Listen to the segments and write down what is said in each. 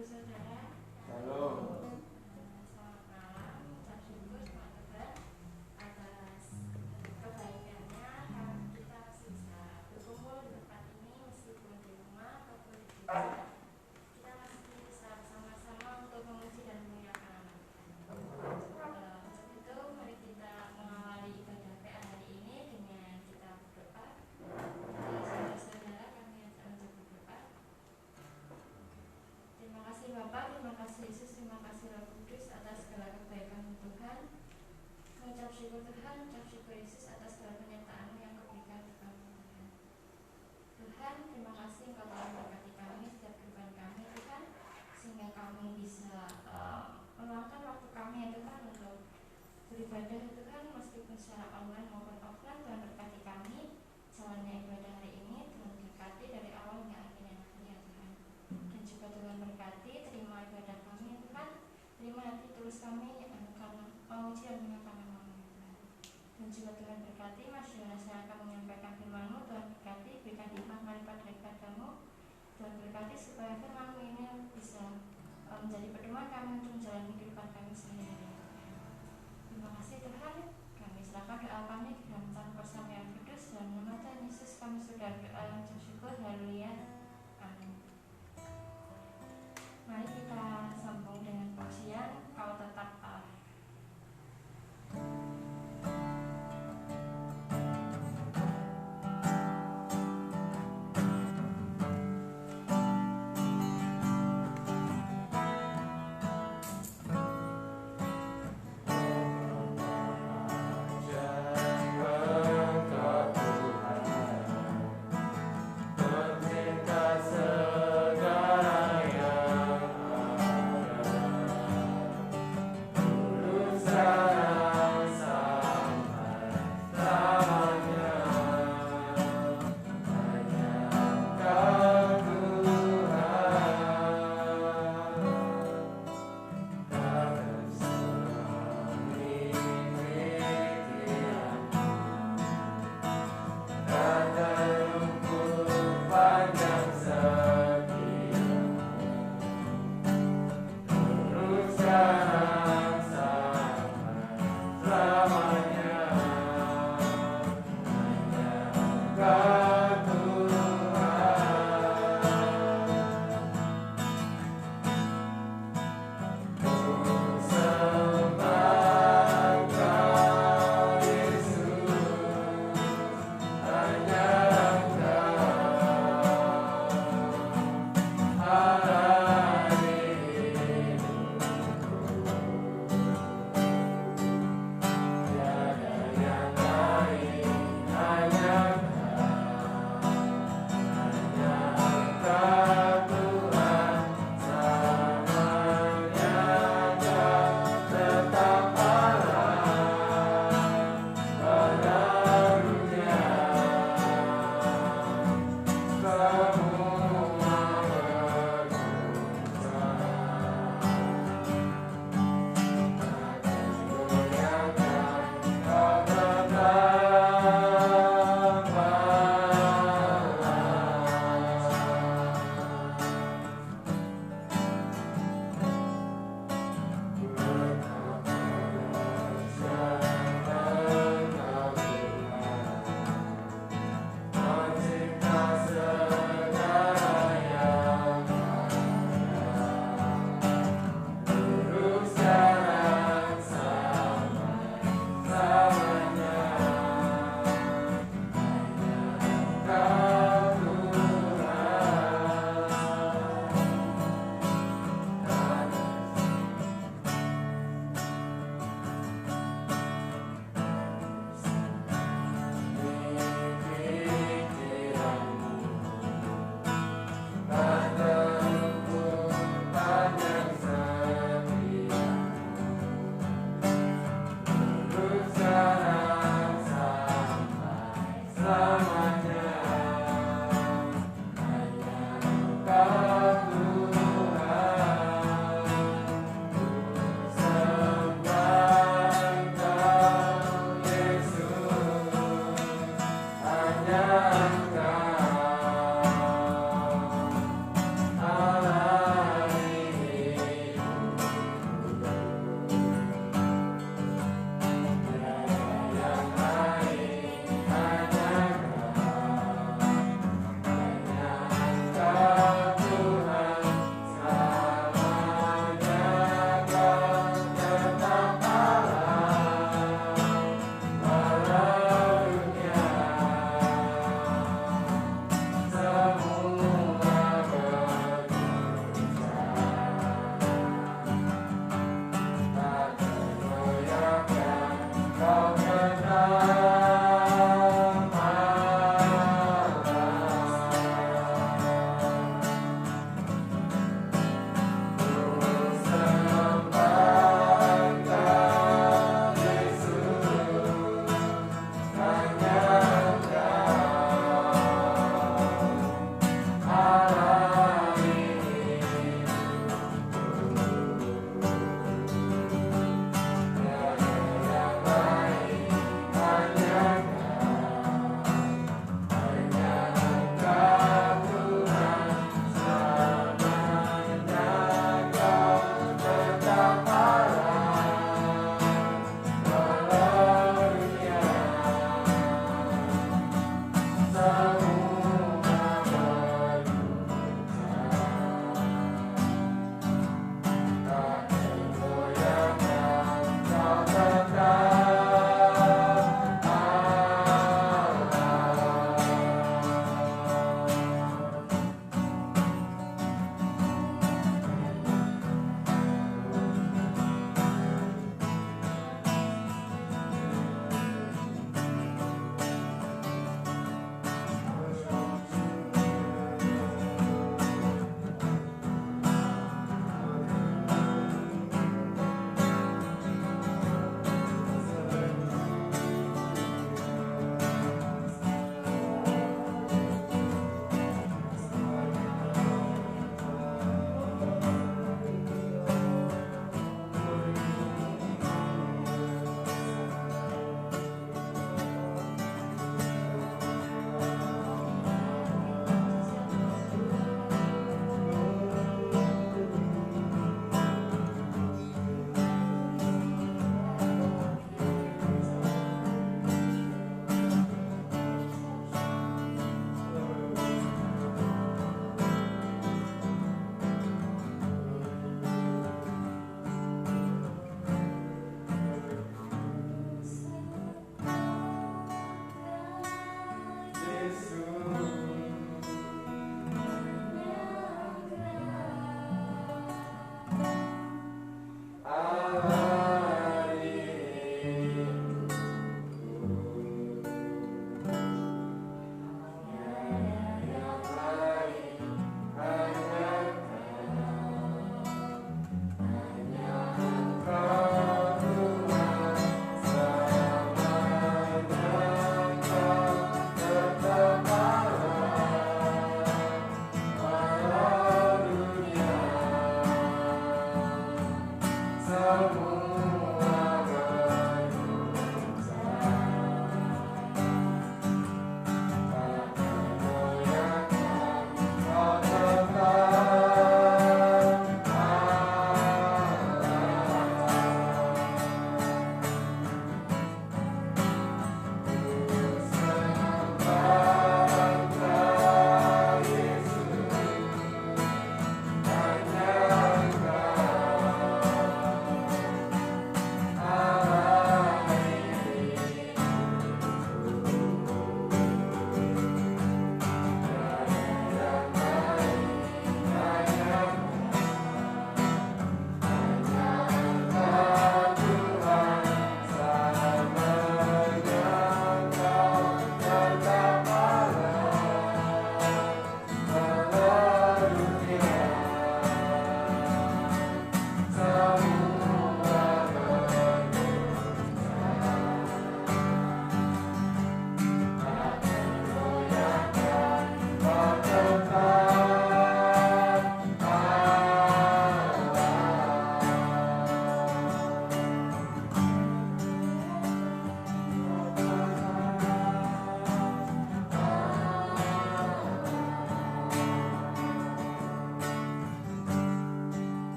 Ibu Saudara. Shalom. Selamat malam. Ucap syukur kepada Tuhan atas kebaikannya kita masih bisa berkumpul di tempat ini meskipun di rumah ataupun di gereja. Kita masih bisa bersama-sama untuk memuji dan memuliakan nama Tuhan. Untuk itu mari kita mengawali ibadah PA hari ini dengan kita berdoa. Saudara-saudara, kami akan berdoa. Terima kasih Bapak, terima kasih Yesus, terima kasih Roh Kudus atas segala kebaikan Tuhan. Mengucap syukur Tuhan, mengucap syukur Yesus atas segala penyertaan-Mu yang Kau berikan kepada Tuhan. Tuhan, terima kasih Engkau telah memberkati kami setiap kehidupan kami Tuhan, sehingga kami bisa meluangkan waktu kami ya Tuhan untuk beribadah ya Tuhan, meskipun secara online maupun offline. Tuhan berkati kami jalannya ibadah hari ini, Tuhan berkati dari awal hingga akhirnya nanti ya Tuhan. Dan juga Tuhan berkati, terima ibadah kami ya Tuhan, terima hati tulus kami yang karena memuji dan menyembah nama-Mu ya Tuhan. Dan juga Tuhan berkati masyarakat saya akan menyampaikan firman-Mu. Tuhan berkati, berikan hikmat marifat daripada-Mu. Tuhan berkati supaya firman-Mu ini bisa menjadi pedoman kami untuk menjalani kehidupan kami sehari-hari ya Tuhan. Terima kasih Tuhan, kami serahkan doa kami di dalam tangan kuasa yang kudus, dan nama Tuhan Yesus kami sudah berdoa dan bersyukur. Haleluya, amin. Mari kita sambung dengan pujian Kau Tetap Allah.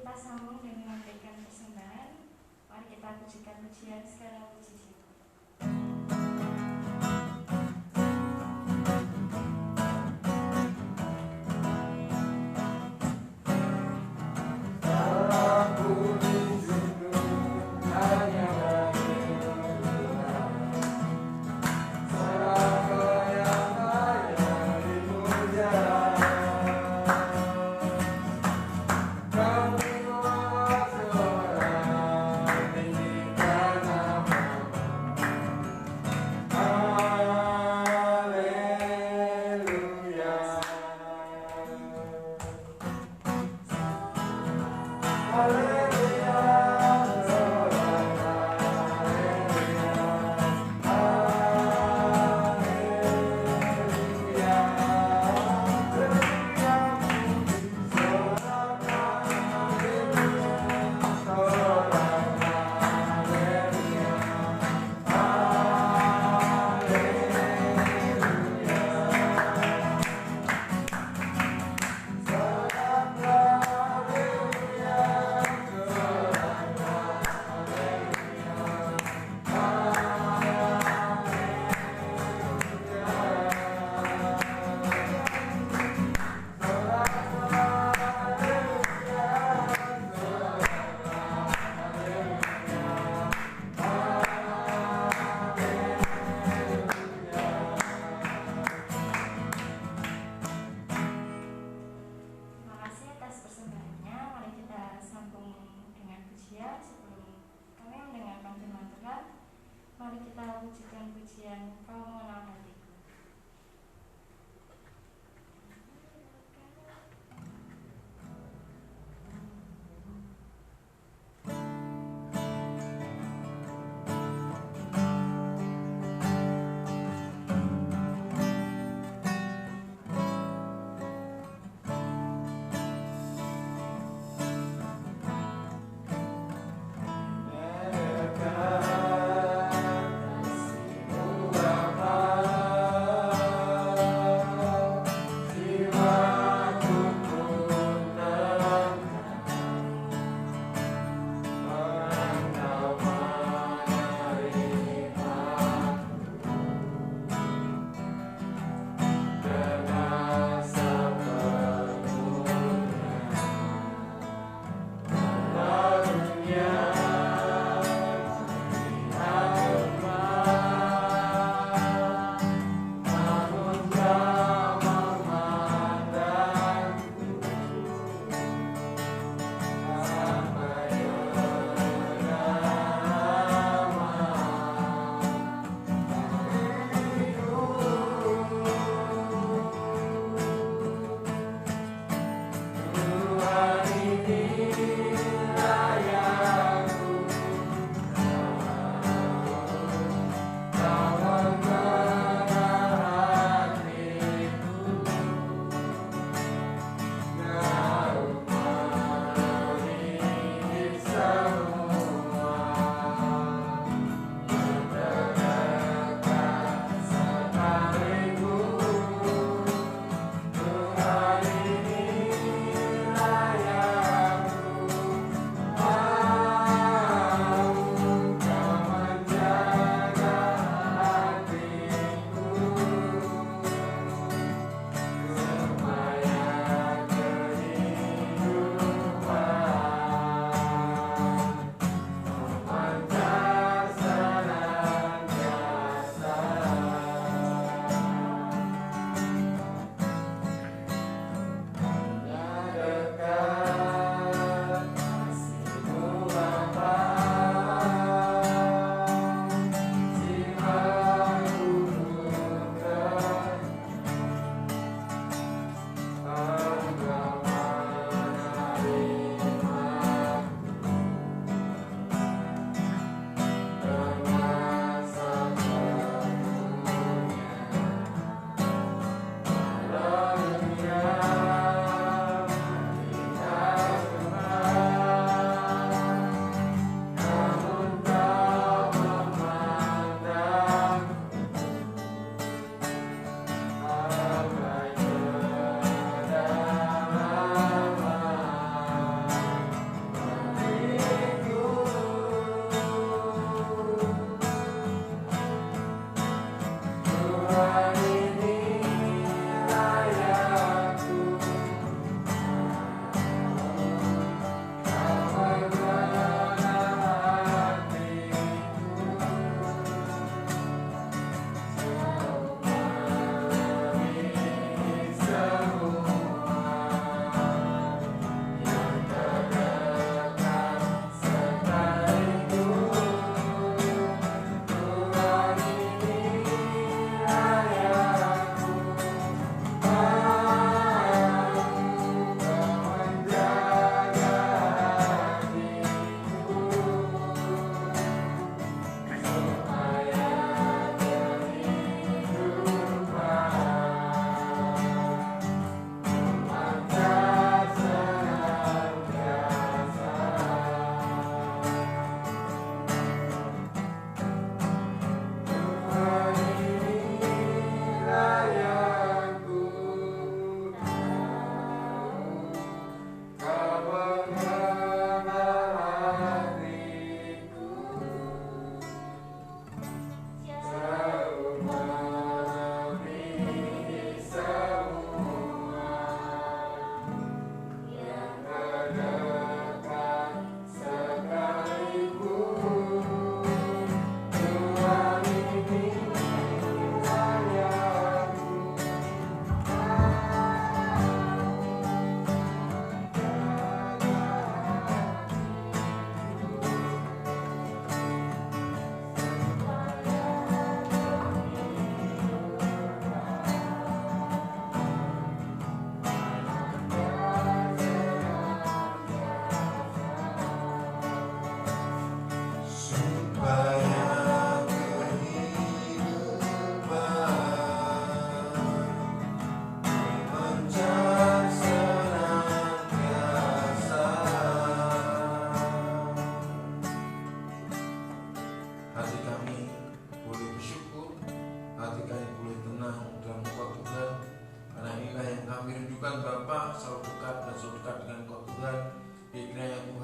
Kita sambung dengan memberikan persembahan. Mari kita pujikan pujian segala puji syukur.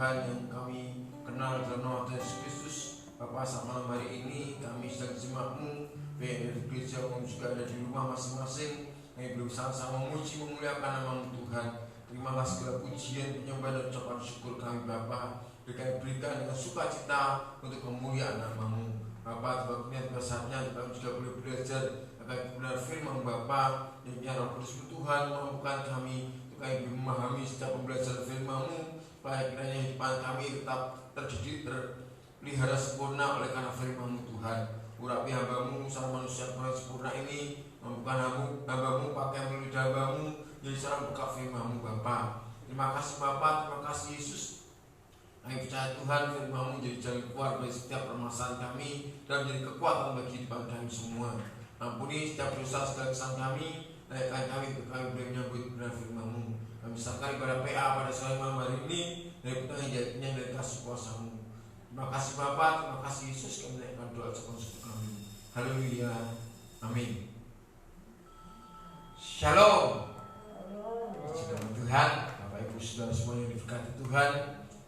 Tuhan yang kami kenal dalam nama Yesus Kristus. Bapa, saat malam hari ini kami sedang jemaat-Mu, baik dari gereja maupun juga ada di rumah masing-masing. Kami belum sama-sama memuji memuliakan nama Tuhan. Terimalah segala pujian, penyembahan dan ucapan syukur kami Bapa. Berikan dengan sukacita untuk kemuliaan nama-Mu. Bapa, tiba saatnya kami juga boleh belajar akan benar firman Bapa. Yang Roh Kudus Tuhan mampukan kami untuk kami memahami setiap pembelajaran firman-Mu, supaya kiranya hidupan kami tetap terdidik, terpelihara sempurna oleh karena firman-Mu Tuhan. Urapi hamba-Mu, salah manusia yang sempurna ini, mampukan hamba-Mu pakai melalui hamba-Mu jadi salah berkat firman-Mu Bapa. Terima kasih Bapa, terima kasih Yesus. Kami percaya Tuhan firman-Mu menjadi jalan keluar bagi setiap permasalahan kami dan menjadi kekuatan bagi kehidupan kami semua. Ampuni setiap dosa, segala kesalahan kami, naikkan kami boleh menyambut benar firman-Mu. Kami serahkan kepada PA pada sore malam hari ini dari pertanyaan dari kasih kuasa-Mu. Terima kasih Bapa, terima kasih Yesus. Kami naikkan doa ucapan syukur kami. Haleluya, amin. Shalom. Puji nama Tuhan. Bapak Ibu Saudara semua yang diberkati Tuhan,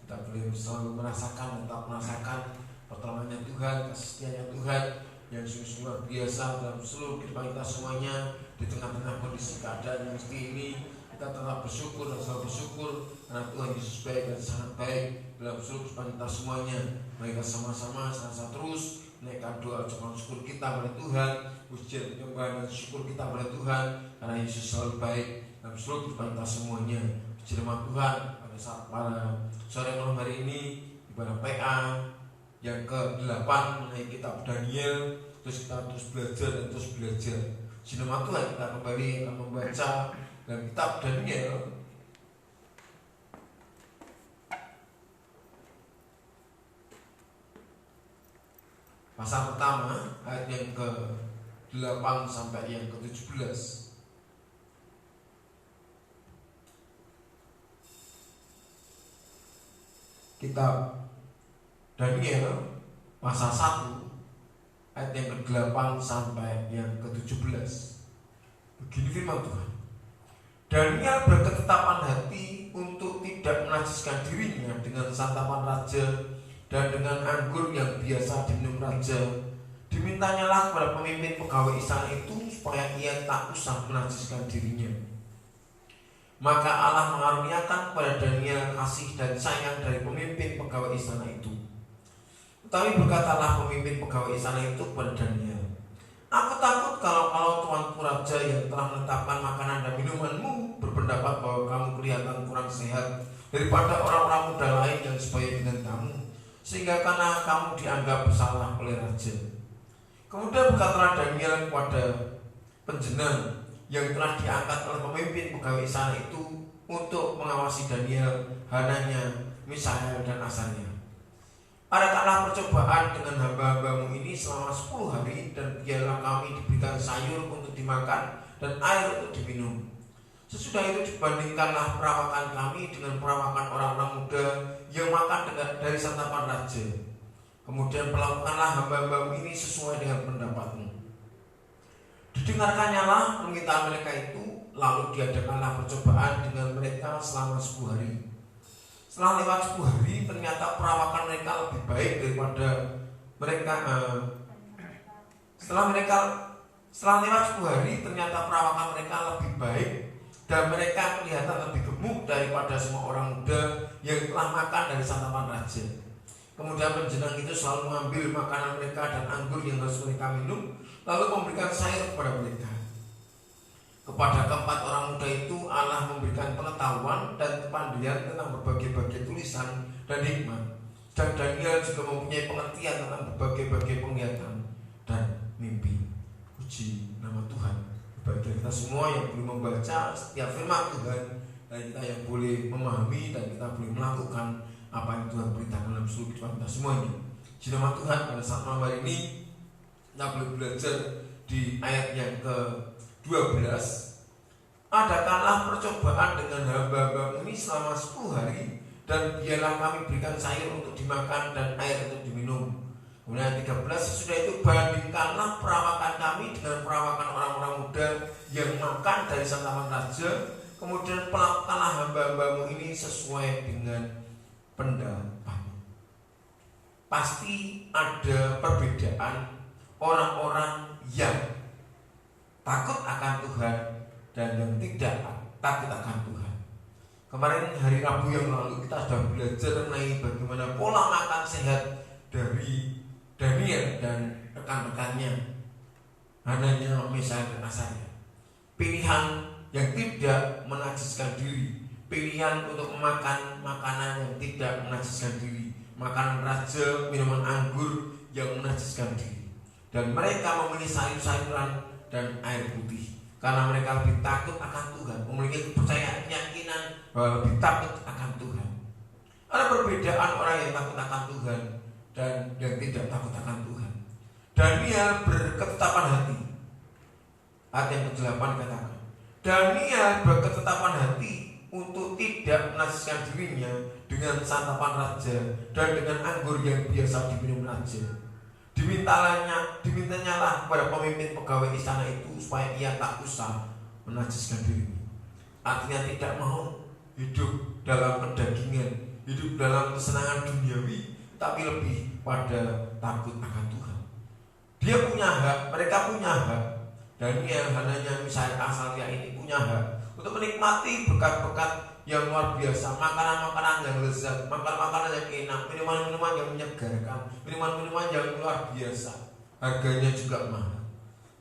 kita boleh selalu merasakan, tetap merasakan pertolongannya Tuhan, kasih setianya Tuhan yang sungguh luar biasa dalam seluruh kehidupan kita semuanya. Di tengah-tengah kondisi keadaan yang seperti ini, kita tetap bersyukur dan selalu bersyukur karena Tuhan Yesus baik dan sangat baik dalam seluruh kehidupan kita semuanya. Mari kita sama-sama sama terus naikkan doa ucapan syukur kita pada Tuhan, pujian penyembahan dan syukur kita pada Tuhan karena Yesus selalu baik dalam seluruh kehidupan kita semuanya. Puji nama Tuhan. Pada saat pada sore malam hari ini ibadah PA yang ke-8 mengenai kitab Daniel, terus kita terus belajar dan terus belajar. Puji nama Tuhan, kita kembali akan membaca dalam kitab Daniel pasal pertama ayat yang ke-8 sampai yang ke-17. Kitab Daniel pasal 1 ayat yang ke-8 sampai yang ke-17. Begini firman Tuhan. Daniel berketetapan hati untuk tidak menajiskan dirinya dengan santapan raja dan dengan anggur yang biasa diminum raja. Dimintanyalah kepada pemimpin pegawai istana itu supaya ia tak usah menajiskan dirinya. Maka Allah mengaruniakan kepada Daniel kasih dan sayang dari pemimpin pegawai istana itu. Tetapi berkatalah pemimpin pegawai istana itu kepada Daniel, aku takut kalau tuanku raja yang telah menetapkan makanan dan minumanmu berpendapat bahwa kamu kelihatan kurang sehat daripada orang-orang muda lain yang sebaya dengan kamu, sehingga karena kamu dianggap bersalah oleh raja. Kemudian berkatalah Daniel kepada penjenengan yang telah diangkat oleh pemimpin pegawai istana itu untuk mengawasi Daniel, Hananya, Misael dan Azarya. Adakanlah percobaan dengan hamba-hambamu ini selama 10 hari, dan biarlah kami diberikan sayur untuk dimakan dan air untuk diminum. Sesudah itu dibandingkanlah perawakan kami dengan perawakan orang-orang muda yang makan dari santapan raja. Kemudian perlakukanlah hamba-hambamu ini sesuai dengan pendapatmu. Didengarkannyalah permintaan mereka itu, lalu diadakanlah percobaan dengan mereka selama 10 hari. Setelah lewat 10 hari, ternyata perawakan mereka lebih baik daripada mereka. Setelah lewat 10 hari, ternyata perawakan mereka lebih baik dan mereka kelihatan lebih gemuk daripada semua orang muda yang telah makan dari santapan raja. Kemudian penjenang itu selalu mengambil makanan mereka dan anggur yang harus mereka minum, lalu memberikan sayur kepada mereka. Kepada keempat orang muda itu Allah memberikan pengetahuan dan kepandaian tentang berbagai-bagai tulisan dan hikmat. Dan Daniel juga mempunyai pengertian tentang berbagai-bagai penglihatan dan mimpi. Puji nama Tuhan. Bagi kita semua yang boleh membaca setiap firman Tuhan, dan kita yang boleh memahami dan kita boleh melakukan apa yang Tuhan beritakan dalam seluruh kehidupan kita semuanya. Puji nama Tuhan. Pada saat malam hari ini kita boleh belajar di ayat yang ke-12. Adakanlah percobaan dengan hamba-hambamu ini selama 10 hari, dan biarlah kami berikan sayur untuk dimakan dan air untuk diminum. Kemudian 13, sesudah itu bandingkanlah perawakan kami dengan perawakan orang-orang muda yang makan dari santapan raja. Kemudian perlakukanlah hamba-hambamu ini sesuai dengan pendapatmu. Pasti ada perbedaan orang-orang yang takut akan Tuhan dan yang tidak takut akan Tuhan. Kemarin hari Rabu yang lalu kita sudah belajar mengenai bagaimana pola makan sehat dari Daniel dan rekan-rekannya, Hananya, Mishael dan Azaria. Pilihan yang tidak menajiskan diri, pilihan untuk memakan makanan yang tidak menajiskan diri, makanan raja, minuman anggur yang menajiskan diri. Dan mereka memilih sayur-sayuran dan air putih karena mereka lebih takut akan Tuhan, memiliki kepercayaan, keyakinan bahwa lebih takut akan Tuhan. Ada perbedaan orang yang takut akan Tuhan dan yang tidak takut akan Tuhan. Daniel berketetapan hati. Ayat yang ke-8 katakan, Daniel berketetapan hati untuk tidak menajiskan dirinya dengan santapan raja dan dengan anggur yang biasa diminum raja. Dimintanyalah kepada pemimpin pegawai istana itu supaya ia tak usah menajiskan dirinya. Artinya tidak mau hidup dalam kedagingan, hidup dalam kesenangan duniawi, tapi lebih pada takut akan Tuhan. Dia punya hak, mereka punya hak. Daniel, Hananya, Mishael, Azaria ini punya hak untuk menikmati berkat-berkat yang luar biasa, makanan-makanan yang lezat, makanan-makanan yang enak, minuman-minuman yang menyegarkan, minuman-minuman yang luar biasa. Harganya juga mahal.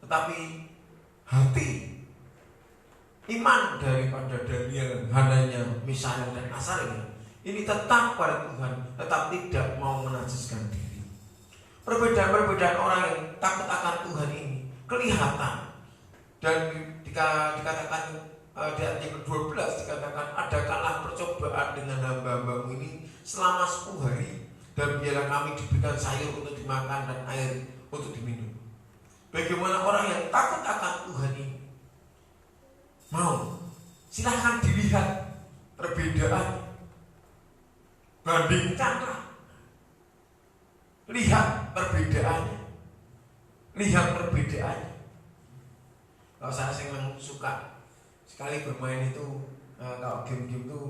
Tetapi hati iman daripada Daniel, Hananya, Mishael dan Azaria ini tetap pada Tuhan, tetap tidak mau menajiskan diri. Perbedaan-perbedaan orang yang takut akan Tuhan ini kelihatan. Dan dikatakan di ayat yang ke-12 dikatakan, adakanlah percobaan dengan hamba-hambamu ini selama 10 hari, dan biarlah kami diberikan sayur untuk dimakan dan air untuk diminum. Bagaimana orang yang takut akan Tuhan ini? Mau? Silahkan dilihat perbedaan. Bandingkanlah. Lihat perbedaannya. Lihat perbedaannya. Kalau saya memang suka sekali bermain itu, kalau game-game itu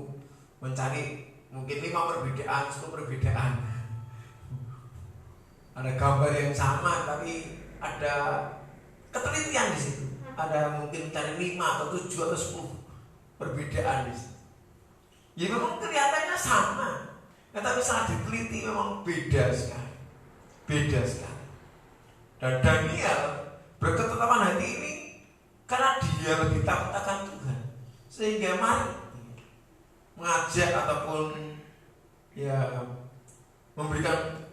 mencari mungkin 5 perbedaan, 10 perbedaan. Ada gambar yang sama tapi ada ketelitian di situ. Ada mungkin cari 5 atau 7 atau 10 perbedaan di situ. Ya memang kelihatannya sama, tapi saat diteliti memang beda sekali. Beda sekali. Dan Daniel berketetapan hati ini karena dia lebih takut akan Tuhan, sehingga mari mengajak ataupun memberikan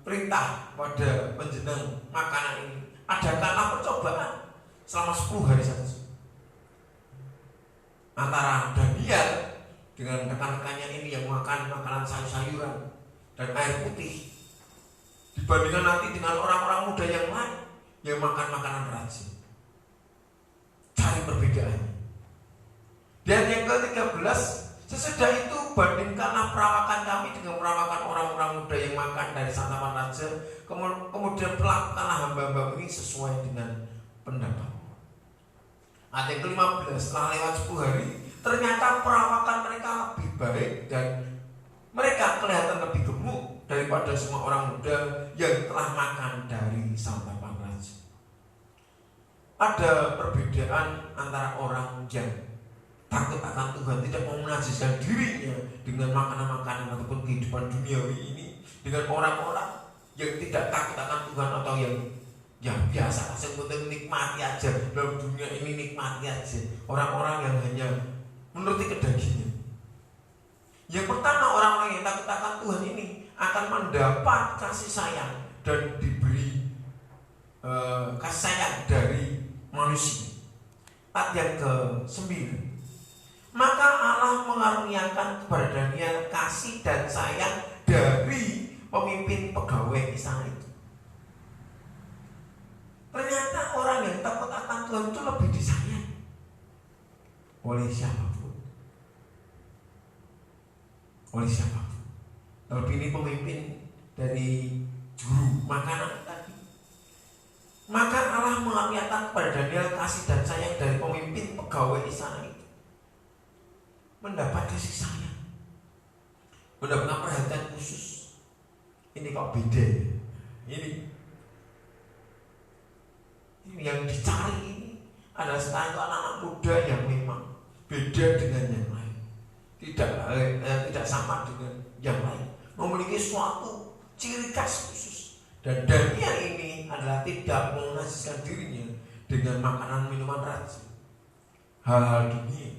perintah pada penjenengan makanan ini, adakanlah percobaan selama 10 hari saja antara Daniel dengan rekan-rekannya ini yang makan makanan sayur-sayuran dan air putih, dibandingkan nanti dengan orang-orang muda yang lain yang makan makanan raja. Cari perbedaannya. Dan yang ke-13, sesudah itu bandingkanlah perawakan kami dengan perawakan orang-orang muda yang makan dari santapan raja, kemudian perlakukanlah hamba-hamba ini sesuai dengan pendapat. Ayat yang ke-15, setelah lewat 10 hari, ternyata perawakan mereka lebih baik dan mereka kelihatan lebih gemuk daripada semua orang muda yang telah makan dari santapan raja. Ada perbedaan antara orang yang takut akan Tuhan, tidak mau menajiskan dirinya dengan makanan-makanan ataupun kehidupan duniawi ini, dengan orang-orang yang tidak takut akan Tuhan atau yang biasa, yang penting nikmati aja dalam dunia ini, nikmati aja. Orang-orang yang hanya menuruti kedagingan. Yang pertama, orang-orang yang takut akan Tuhan ini akan mendapat kasih sayang dan diberi kasih sayang dari manusia. Ayat yang ke-9, maka Allah mengaruniakan kepada Daniel kasih dan sayang dari pemimpin pegawai istana itu. Ternyata orang yang takut akan Tuhan itu lebih disayang oleh siapapun. Oleh siapapun. Terlebih ini pemimpin dari juru makanan tadi. Maka Allah mengaruniakan kepada Daniel kasih dan sayang dari pemimpin pegawai istana itu. Mendapat kasih sayang. mendapatkan perhatian khusus. Ini kok beda. Ini yang dicari ini adalah sekarang anak-anak muda yang memang beda dengan yang lain, tidak sama dengan yang lain, memiliki suatu ciri khas khusus. Dan Daniel ini adalah tidak menajiskan dirinya dengan makanan minuman racun, hal-hal dunia,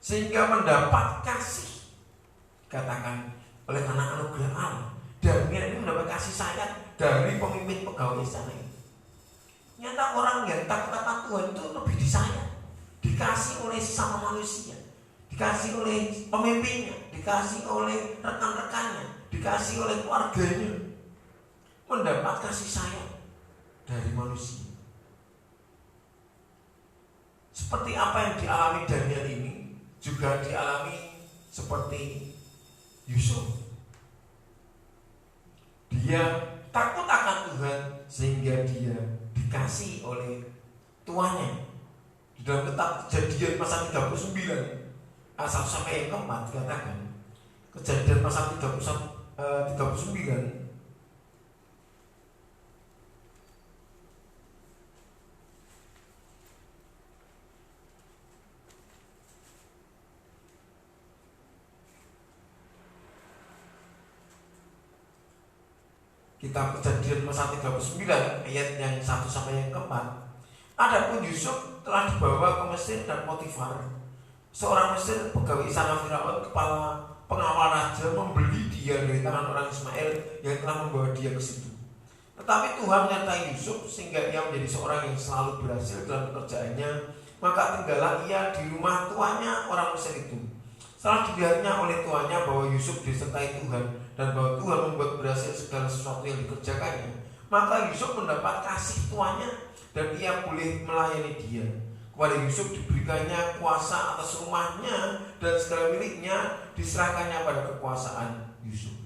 sehingga mendapat kasih, katakan oleh karena anugerah Allah. Daniel ini mendapat kasih sayang dari pemimpin pegawai istana ini. Nyata orang yang takut akan Tuhan itu lebih disayang, dikasih oleh sesama manusia, dikasih oleh pemimpinnya, dikasih oleh rekan-rekannya, dikasih oleh keluarganya, mendapat kasih sayang dari manusia. Seperti apa yang dialami Daniel ini juga dialami seperti Yusuf. Dia takut akan Tuhan sehingga dia dikasih oleh tuannya. Di dalam kitab Kejadian pasal 39 ayat 1 sampai yang keempat dikatakan, Kejadian pasal 39 Kitab Kejadian pasal 39 ayat yang 1 sampai yang keempat. Adapun Yusuf telah dibawa ke Mesir dan Potifar, seorang Mesir pegawai istana Firaun, kepala pengawal raja, membeli dia dari tangan orang Ismail yang telah membawa dia ke situ. Tetapi Tuhan menyertai Yusuf sehingga ia menjadi seorang yang selalu berhasil dalam pekerjaannya. Maka tinggallah ia di rumah tuannya orang Mesir itu. Setelah dilihatnya oleh tuannya bahwa Yusuf disertai Tuhan dan bahwa Tuhan membuat berhasil segala sesuatu yang dikerjakannya, maka Yusuf mendapat kasih tuannya dan ia boleh melayani dia. Kepada Yusuf diberikannya kuasa atas rumahnya dan segala miliknya diserahkannya pada kekuasaan Yusuf.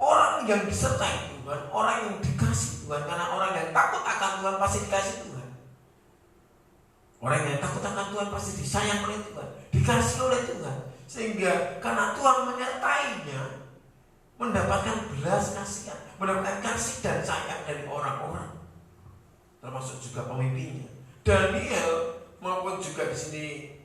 Orang yang disertai Tuhan, orang yang dikasih Tuhan, karena orang yang takut akan Tuhan pasti dikasih Tuhan. Orang yang takut akan Tuhan pasti disayang oleh Tuhan, dikasih oleh Tuhan, sehingga karena Tuhan menyertainya, mendapatkan belas kasihan, mendapatkan kasih dan sayang dari orang-orang, termasuk juga pemimpinnya. Daniel maupun juga di sini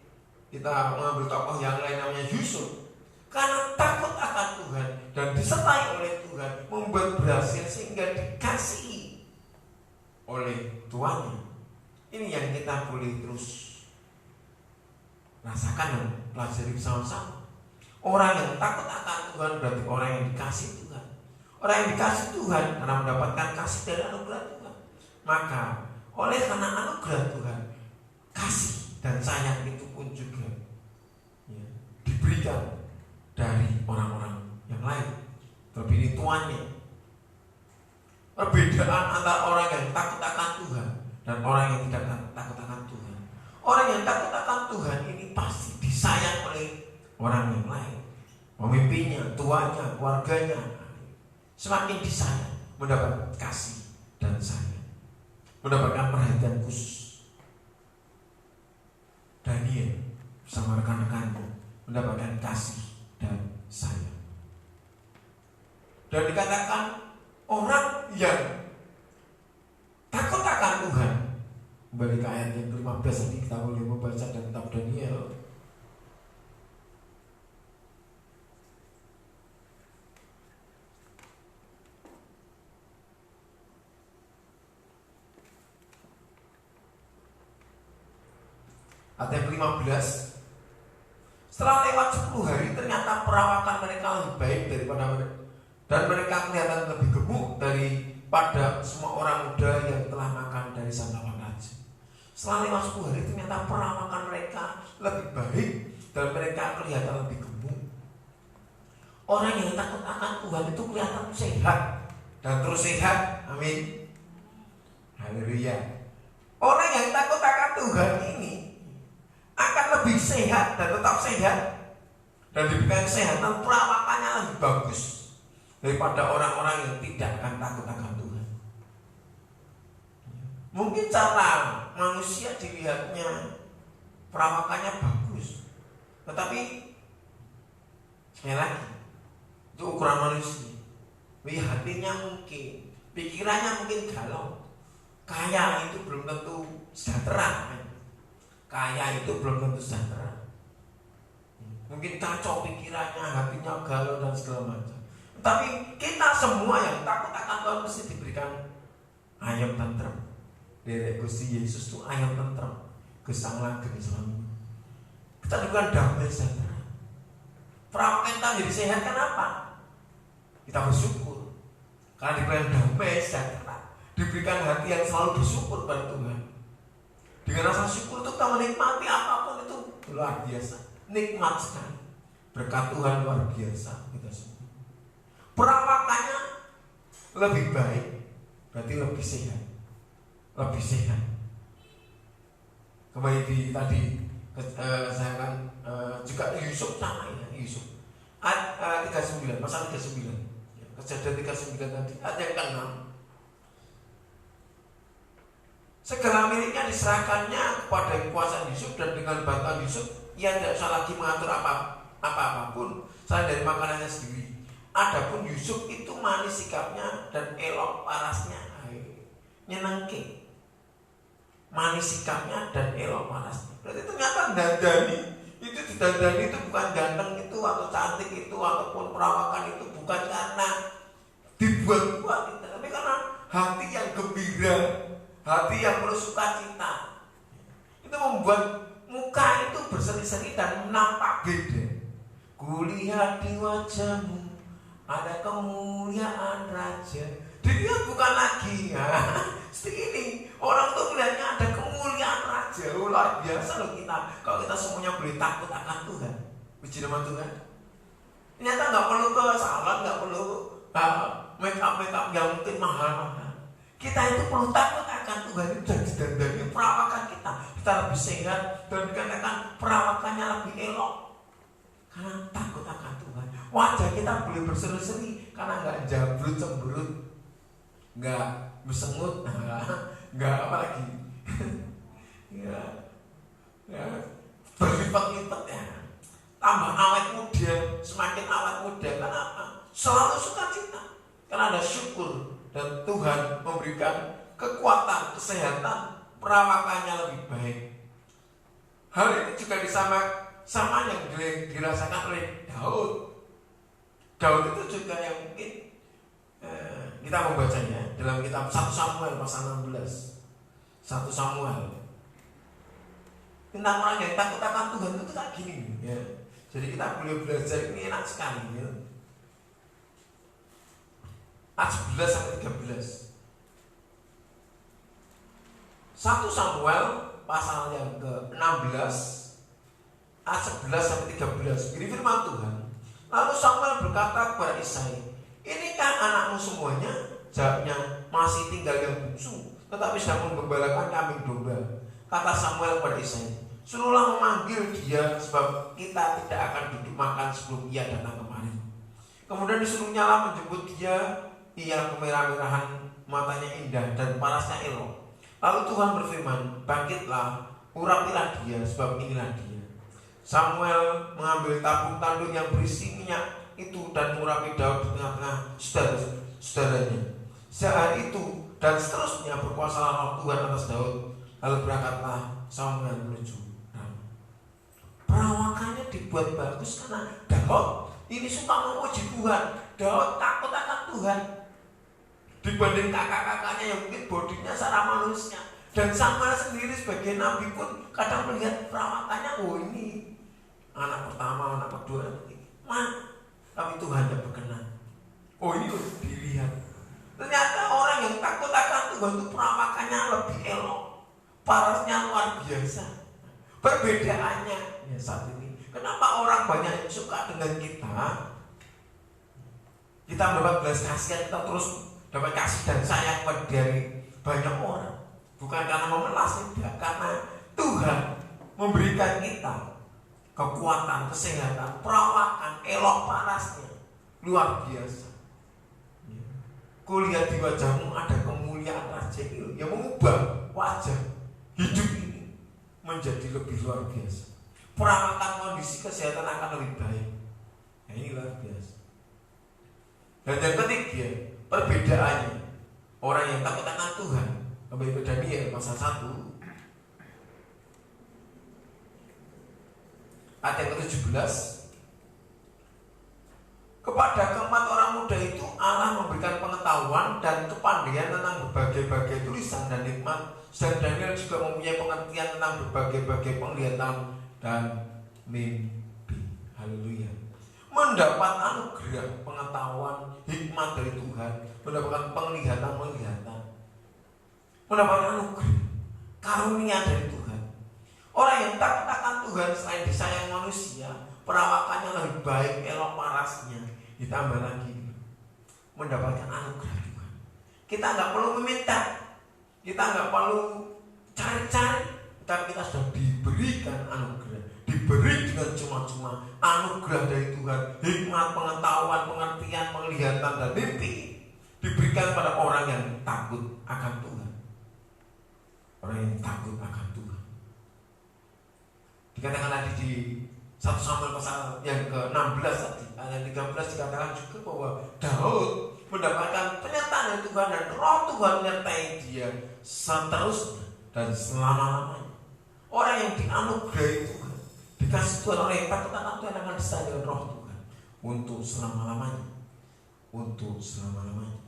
kita mengambil tokoh yang lain namanya Yusuf, karena takut akan Tuhan dan disertai oleh Tuhan, membuat berhasil sehingga dikasihi oleh tuannya. Ini yang kita boleh terus rasakan dan pelajari bersama-sama. Orang yang takut akan Tuhan berarti orang yang dikasih Tuhan. Orang yang dikasih Tuhan karena mendapatkan kasih dari anugerah Tuhan. Maka oleh karena anugerah Tuhan, kasih dan sayang itu pun juga diberikan dari orang-orang yang lain. Terlebih ini tuannya. Perbedaan antara orang yang takut akan Tuhan dan orang yang tidak takut akan Tuhan. Orang yang takut akan Tuhan ini pasti disayang oleh orang yang lain, pemimpinnya, tuannya, keluarganya. Semakin disayang, mendapat kasih dan sayang, mendapatkan perhatian khusus. Daniel bersama rekan-rekannya mendapatkan kasih dan sayang. Dan dikatakan orang yang takut akan Tuhan, kembali ke ayat yang ke-15 tadi kita boleh membaca dan kitab Daniel. Ayat yang ke-15. Setelah lewat 10 hari ternyata perawakan mereka lebih baik daripada mereka, dan mereka kelihatan lebih gemuk daripada semua orang muda yang telah makan dari santapan raja. Setelah lewat 10 hari ternyata perawakan mereka lebih baik dan mereka kelihatan lebih gemuk. Orang yang takut akan Tuhan itu kelihatan sehat dan terus sehat. Amin. Haleluya. Orang yang takut akan Tuhan ini akan lebih sehat dan tetap sehat, dan diberikan kesehatan, perawakannya lebih bagus daripada orang-orang yang tidak akan takut akan Tuhan. Mungkin cara manusia dilihatnya perawakannya bagus, tetapi Sekali lagi, itu ukuran manusia. Hatinya mungkin, pikirannya mungkin galau. Kaya itu belum tentu sejahtera. Kaya itu belum tentu sejahtera. Mungkin kacau pikirannya, hatinya galau dan segala macam. Tapi kita semua yang takut akan Tuhan mesti diberikan ayam tentrem. Dari Gusti Yesus itu ayam tentrem, gesang lagi selama. Kita diberikan damai sejahtera. Perawakan kita jadi sehat kenapa? Kita bersyukur karena diberikan damai sejahtera, diberikan hati yang selalu bersyukur pada Tuhan. Dengan rasa syukur itu kita menikmati apapun itu luar biasa, nikmat sekali. Berkat Tuhan luar biasa kita semua. Perawakannya lebih baik, berarti lebih sehat, lebih sehat. Kembali tadi saya kan juga Yusuf sama ya, Yusuf ayat 39, pasal 39, Kejadian 39 tadi ayat yang ke-6. Segala miliknya diserahkannya kepada kekuasaan Yusuf, dan dengan bantuan Yusuf ia tidak usah lagi mengatur apapun selain dari makanannya sendiri. Adapun Yusuf itu manis sikapnya dan elok parasnya. Nyenengke. Manis sikapnya dan elok parasnya. Berarti ternyata dandani itu, didandani itu bukan ganteng itu atau cantik itu ataupun perawakan itu, bukan karena dibuat-buat, tapi karena hati yang gembira, hati yang penuh sukacita. Itu membuat muka itu berseri-seri dan nampak beda. Kulihat di wajahmu ada kemuliaan raja. Dia bukan lagi seperti ini. Orang tuh melihatnya ada kemuliaan raja. Luar biasa loh kita. Kalau kita semuanya boleh takut akan Tuhan. Puji nama Tuhan. Ternyata nggak perlu ke salon, nggak perlu make up yang mungkin mahal-mahal. Kita itu perlu takut akan Tuhan. Itu dari perawakan kita. Kita lebih sehat dan dikatakan perawakannya lebih elok karena takut akan Tuhan. Wajah kita boleh berseri-seri karena nggak jambrut cemberut, nggak bersengut, nggak apa lagi, ya berlipat-lipat ya. Tambah awet muda, semakin awet muda. Kenapa? Selalu sukacita karena ada syukur dan Tuhan memberikan kekuatan, kesehatan, perawakannya lebih baik. Hal ini juga sama yang dirasakan oleh Daud. Daud itu juga yang mungkin kita membacanya dalam kitab 1 Samuel pasal 16. 1 Samuel. Tentang orang yang takut akan Tuhan itu kayak gini ya. Jadi kita boleh belajar ini enak sekali ya. Ayat 11 sampai 13. 1 Samuel pasal yang ke-16 ayat 11 sampai 13. Ini firman Tuhan. Lalu Samuel berkata kepada Isai, "Inikah anakmu semuanya?" Jawabnya, "Masih tinggal yang bungsu, tetapi sedang menggembalakan kambing domba." Kata Samuel kepada Isai, "Suruhlah memanggil dia, sebab kita tidak akan duduk makan sebelum ia datang kemari." Kemudian disuruhnya lah menjemput dia. Ia kemerah-merahan, matanya indah dan parasnya elok. Lalu Tuhan berfirman, "Bangkitlah, urapilah dia, sebab inilah dia." Samuel mengambil tabung tanduk yang berisi minyak itu dan mengurapi Daud di tengah-tengah saudara-saudaranya. Saat itu dan seterusnya berkuasalah Roh Tuhan atas Daud. Lalu berangkatlah Samuel menuju Rama. Perawakannya dibuat bagus karena Daud ini suka memuji Tuhan. Daud takut akan Tuhan dibanding kakak-kakaknya yang mungkin bodinya secara manusia. Dan Samuel sendiri sebagai nabi pun kadang melihat perawakannya, oh ini anak pertama, anak kedua, tapi Tuhan tidak berkenan. Oh ini dilihat. Ternyata orang yang takut akan Tuhan itu perawakannya lebih elok, parasnya luar biasa. Perbedaannya ya saat ini. Kenapa orang banyak yang suka dengan kita? Kita mendapat belas kasihan, kita terus dapat kasih dan sayang dari banyak orang. Bukan karena memelas, tidak, karena Tuhan memberikan kita kekuatan, kesehatan, perawakan, elok parasnya luar biasa. Kulihat di wajahmu ada kemuliaan raja yang mengubah wajah hidup ini menjadi lebih luar biasa. Perawakan kondisi kesehatan akan lebih baik. Nah, ini luar biasa. Dan yang ketiga, perbedaannya orang yang takut akan Tuhan, kembali ke Daniel pasal 1 ayat yang ke-17. Kepada keempat orang muda itu Allah memberikan pengetahuan dan kepandaian tentang berbagai-bagai tulisan dan hikmat. Dan Daniel juga mempunyai pengertian tentang berbagai-bagai penglihatan dan mimpi. Haleluya. Mendapat anugerah pengetahuan hikmat dari Tuhan, mendapatkan penglihatan, mendapat anugerah karunia dari Tuhan. Orang yang takut akan Tuhan selain disayang manusia, perawakannya lebih baik, elok parasnya, ditambah lagi mendapatkan anugerah Tuhan. Kita nggak perlu meminta, kita nggak perlu cari-cari, tapi kita sudah diberikan anugerah, diberi dengan cuma-cuma anugerah dari Tuhan, hikmat, pengetahuan, pengertian, penglihatan dan mimpi diberikan pada orang yang takut akan Tuhan. Orang yang takut akan Tuhan. Dikatakan tadi di 1 Samuel pasal yang ke-16 tadi, ayat 13 dikatakan juga bahwa Daud mendapatkan penyertaan dari Tuhan dan roh Tuhan menyertai dia seterusnya dan selama-lamanya. Orang yang dianugerahi Tuhan, dikasih Tuhan, orang yang takut akan Tuhan akan disertai dengan roh Tuhan untuk selama-lamanya. Untuk selama-lamanya.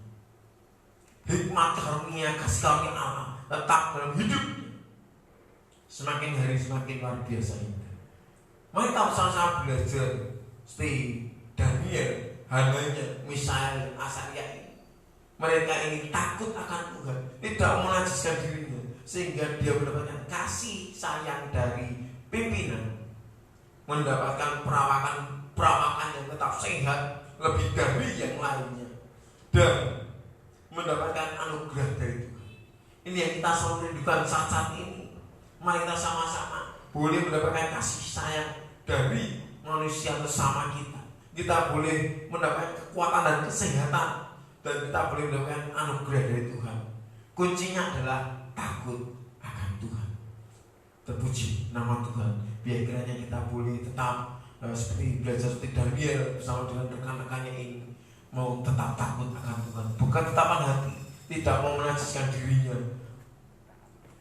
Hikmat karunia kasih karunia Allah tetap dalam hidupnya. Semakin hari semakin luar biasa indah. Mari kita sama-sama belajar seperti Daniel, Hananya, Misael, Asaria ini. Mereka ini takut akan Tuhan, tidak menajiskan dirinya, sehingga dia mendapatkan kasih sayang dari pimpinan, mendapatkan perawakan yang tetap sehat lebih dari yang lainnya, dan mendapatkan anugerah dari Tuhan. Ini yang kita selalu rindukan saat-saat ini. Mari kita sama-sama boleh mendapatkan kasih sayang dari manusia bersama kita. Kita boleh mendapatkan kekuatan dan kesehatan, dan kita boleh mendapatkan anugerah dari Tuhan. Kuncinya adalah takut akan Tuhan. Terpuji nama Tuhan. Biar kiranya kita boleh tetap seperti belajar seperti Daniel bersama dengan rekan-rekannya ini, mau tetap takut akan Tuhan, bukan tetapan hati, tidak mau menajiskan dirinya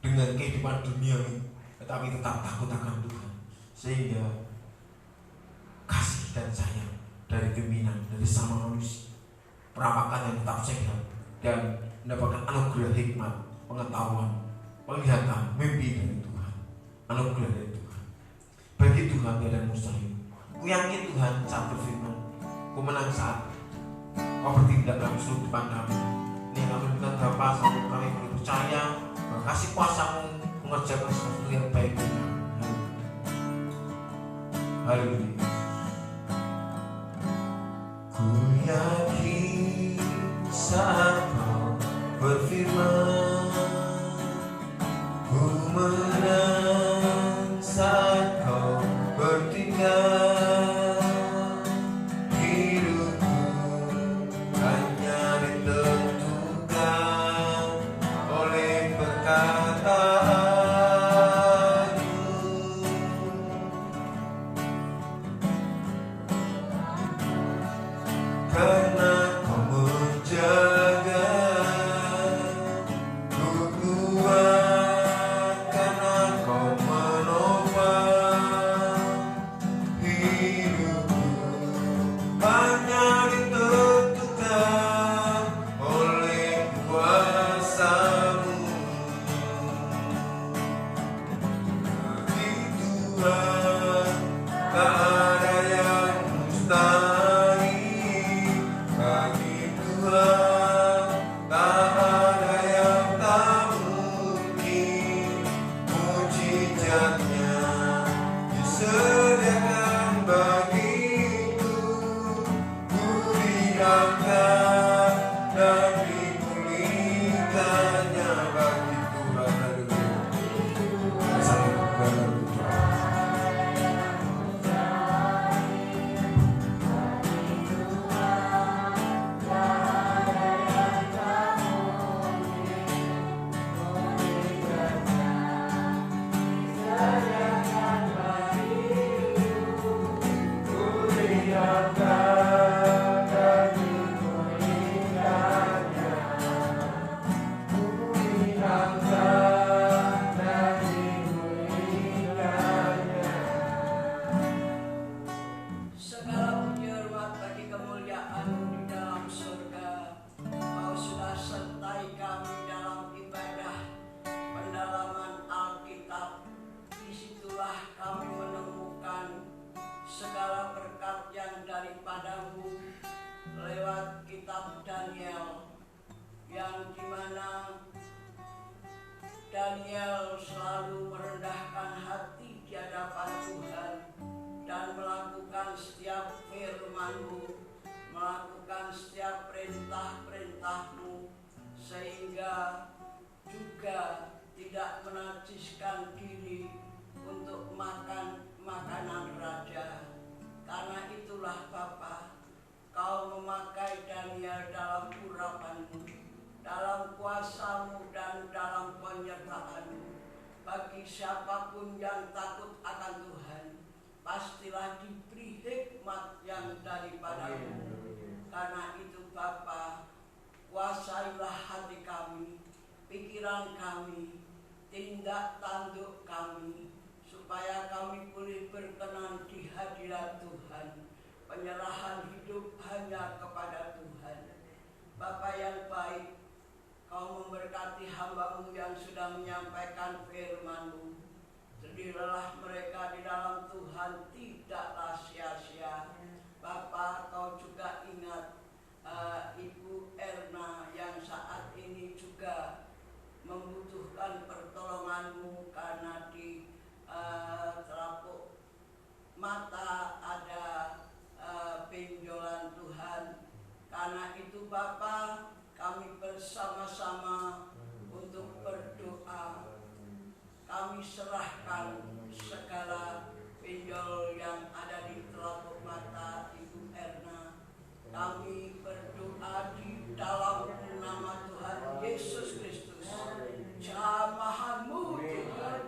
dengan kehidupan dunia ini, tetapi tetap takut akan Tuhan, sehingga kasih dan sayang dari pimpinan, dari sama manusia, perawakan yang tetap sehat, dan mendapatkan anugerah hikmat, pengetahuan, penglihatan, mimpi dari Tuhan, anugerah dari Tuhan. Bagi Tuhan tiada mustahil. Ku yakin Tuhan saat berfirman, ku menang saat Kau bertindak dalam seluruh depan kami. Ini yang kami bukan Bapa, sampai kami boleh percaya bahwa kasih kuasa-Mu mengerjakan sesuatu yang baik bagi kami. Haleluya. Ku yakin saat Kau berfirman, ku menang saat Kau bertindak. Our God. daripadamu lewat kitab Daniel, yang dimana Daniel selalu merendahkan hati di hadapan Tuhan dan melakukan setiap firman-Mu, melakukan setiap perintah-perintah-Mu, sehingga juga tidak menajiskan diri untuk makan makanan raja. Karena itulah Bapa, Kau memakai Daniel dalam urapan-Mu, dalam kuasa-Mu dan dalam penyertaan-Mu. Bagi siapapun yang takut akan Tuhan, pastilah diberi hikmat yang daripada-Mu. Karena itu Bapa, kuasailah hati kami, pikiran kami, tindak tanduk kami, supaya kami boleh berkenan di hadirat Tuhan. Penyerahan hidup hanya kepada Tuhan. Bapa yang baik, Kau memberkati hamba-Mu yang sudah menyampaikan firman-Mu. Jadilah mereka di dalam Tuhan tidaklah sia-sia. Bapa, Kau juga ingat Ibu Erna yang saat ini juga membutuhkan pertolongan-Mu karena di terapuk mata ada benjolan Tuhan. Karena itu Bapa, kami bersama-sama untuk berdoa. Kami serahkan segala benjol yang ada di telapak mata Ibu Erna. Kami berdoa di dalam nama Tuhan Yesus Kristus. Jamahan-Mu Tuhan,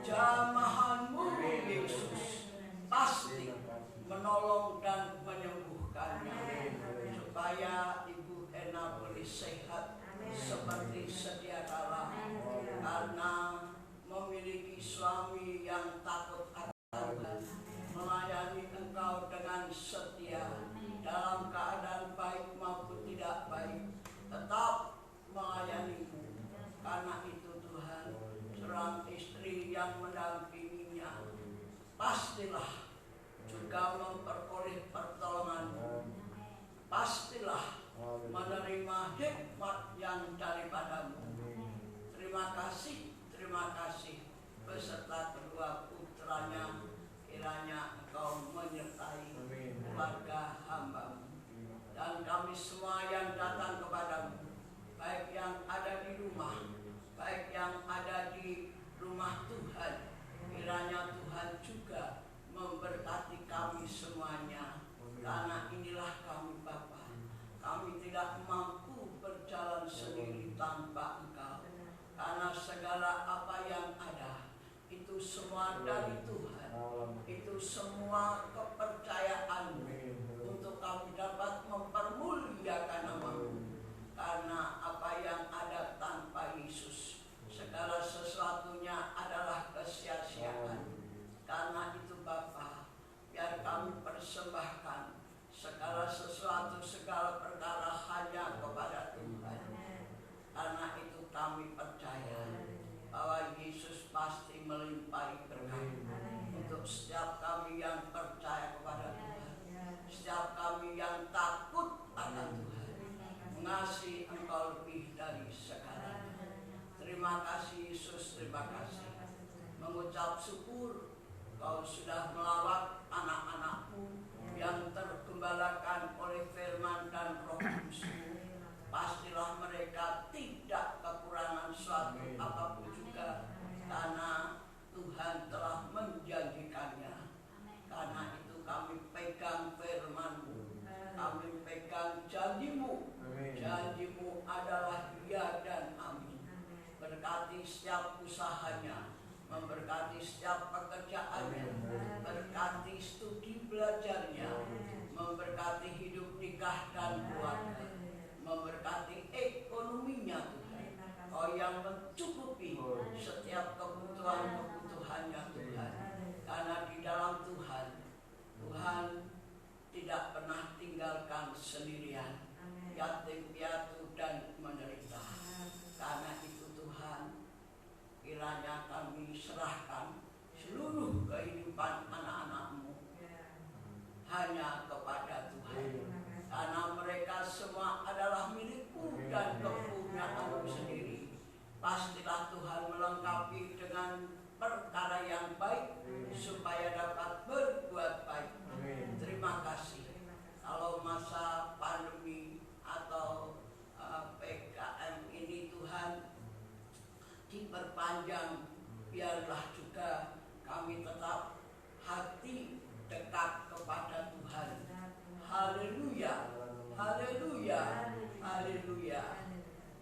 jamahan-Mu Yesus pasti menolong dan menyembuhkannya, supaya Ibu Erna boleh sehat seperti sedia kala, karena memiliki suami yang takut akan Tuhan, melayani Engkau dengan setia dalam keadaan baik maupun tidak baik, tetap melayani-Mu. Karena itu Tuhan, seorang istri yang mendampinginya pastilah juga memperoleh pertolongan-Mu, pastilah menerima hikmat yang daripada-Mu. Terima kasih beserta kedua putranya, kiranya Engkau menyertai keluarga hamba-Mu dan kami semua yang datang kepada-Mu, baik yang ada di rumah, baik yang ada di rumah Tuhan. Kiranya Tuhan juga memberkati kami semuanya, karena inilah kami Bapa. Kami tidak mampu berjalan sendiri tanpa Engkau, karena segala apa yang ada itu semua dari Tuhan. Itu semua kepercayaan-Mu untuk kami dapat mempermuliakan nama-Mu. Karena apa yang ada tanpa Yesus, segala sesuatunya adalah kesia-siaan. Karena itu Bapa, biar kami persembahkan segala sesuatu, segala perkara hanya kepada Tuhan. Karena itu kami percaya bahwa Yesus pasti melimpahi berkat untuk setiap kami yang percaya kepada Tuhan, setiap kami yang takut akan Tuhan, mengasihi Engkau lebih dari segalanya. Terima kasih Yesus, terima kasih. Mengucap syukur Kau sudah melawat anak-anak-Mu yang tergembalakan oleh firman dan Roh Kudus-Mu. Pastilah mereka tidak kekurangan suatu apapun juga, karena Tuhan telah menjanjikannya. Karena itu kami pegang firman-Mu, kami pegang janji-Mu. Janji-Mu adalah ya dan amin. Berkati setiap usahanya, memberkati setiap pekerjaannya, berkati studi belajarnya, memberkati hidup nikah dan keluarga, memberkati ekonominya Tuhan. Kau yang mencukupi setiap kebutuhan-kebutuhannya Tuhan. Karena di dalam Tuhan, Tuhan tidak pernah tinggalkan sendirian, yatim piatu dan menderita. Karena itu Tuhan, kiranya kami serahkan seluruh kehidupan anak-anak-Mu hanya kepada dan kepunyaanmu sendiri. Pastilah Tuhan melengkapi dengan perkara yang baik supaya dapat berbuat baik. Terima kasih. Kalau masa pandemi atau PKM ini Tuhan diperpanjang, biarlah juga kami tetap hati dekat kepada Tuhan. Haleluya, haleluya, haleluya.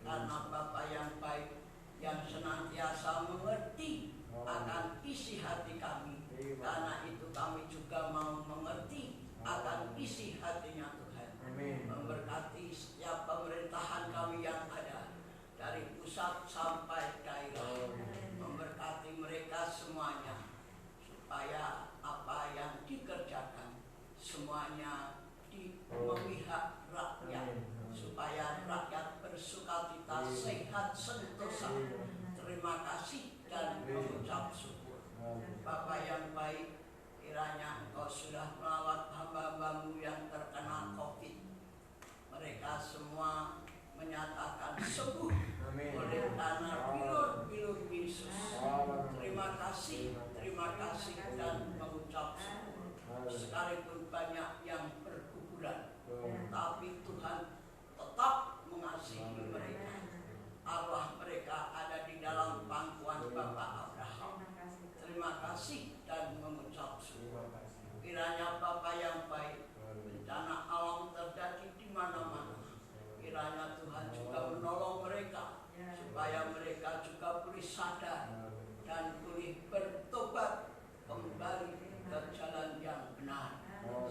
Karena Bapa yang baik yang senantiasa mengerti akan isi hati kami. Karena itu kami juga mau mengerti akan isi hatinya Tuhan. Memberkati setiap pemerintahan kami yang ada, dari pusat sampai daerah. Memberkati mereka semuanya, supaya apa yang dikerjakan semuanya memihak rakyat, supaya rakyat bersukacita, sehat, sentosa. Terima kasih dan mengucap syukur. Bapa yang baik, kiranya Engkau sudah melawat hamba-hambamu yang terkena COVID. Mereka semua menyatakan sembuh oleh karena bilur-bilur Yesus. Terima kasih dan mengucap syukur. Sekalipun banyak yang berguguran, tapi Tuhan tetap mengasihi mereka. Allah mereka ada di dalam pangkuan Bapak Abraham. Terima kasih dan mengucap syukur. Kiranya Bapa yang baik, bencana alam terjadi di mana-mana. Kiranya Tuhan juga menolong mereka, supaya mereka juga boleh sadar dan boleh bertobat kembali ke jalan yang benar,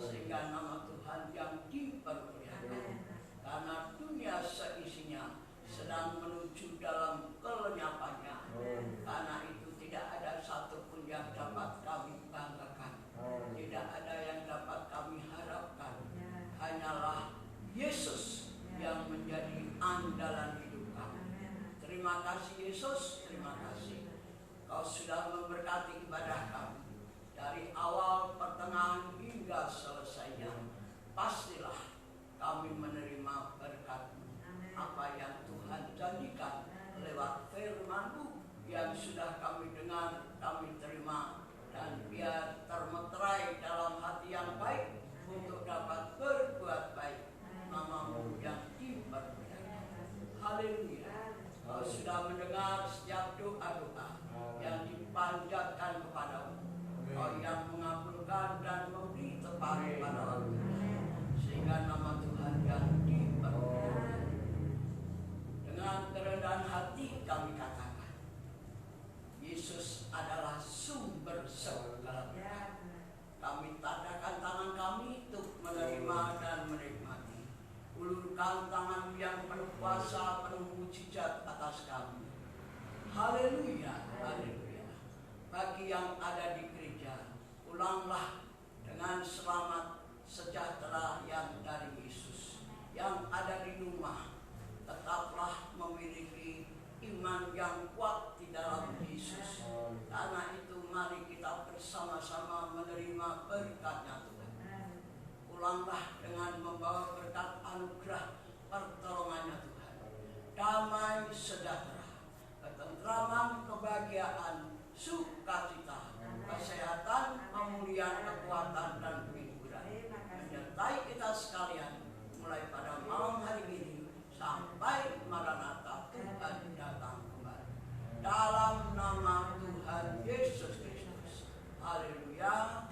sehingga nama Tuhan yang dipermuliakan. Karena dunia seisinya sedang menuju dalam kelenyapannya. Karena itu tidak ada satupun yang dapat kami banggakan, tidak ada yang dapat kami harapkan. Hanyalah Yesus yang menjadi andalan hidup kami. Terima kasih Yesus, terima kasih. Kau sudah memberkati ibadah kami dari awal, pertengahan hingga selesainya. Pastilah kami menerima berkat-Mu, apa yang Tuhan janjikan lewat firman-Mu yang sudah kami dengar, kami terima, dan biar termeterai dalam hati yang baik untuk dapat berbuat baik. Nama-Mu yang dipermuliakan. Haleluya. Kau sudah mendengar setiap doa-doa yang dipanjatkan kepadamu. Kau yang mengabulkan dan memberi tepat pada waktunya, sehingga nama Tuhan yang dipermuliakan. Dengan kerendahan hati kami katakan, Yesus adalah sumber segala berkat. Kami tadakan tangan kami untuk menerima dan menikmati. Ulurkan tangan yang penuh kuasa, penuh mujizat atas kami. Haleluya, haleluya. Bagi yang ada di gereja, pulanglah dengan selamat sejahtera yang dari Yesus. Yang ada di rumah, tetaplah memiliki iman yang kuat di dalam Yesus. Karena itu mari kita bersama-sama menerima berkat-Nya Tuhan. Pulanglah dengan membawa berkat anugerah pertolongannya Tuhan. Damai sejahtera, ketentraman, kebahagiaan, sukacita, kesehatan, pemulihan, kekuatan, dan penghiburan menyertai kita sekalian mulai pada malam hari ini sampai Maranatha Tuhan datang kembali. Dalam nama Tuhan Yesus Kristus. Haleluya.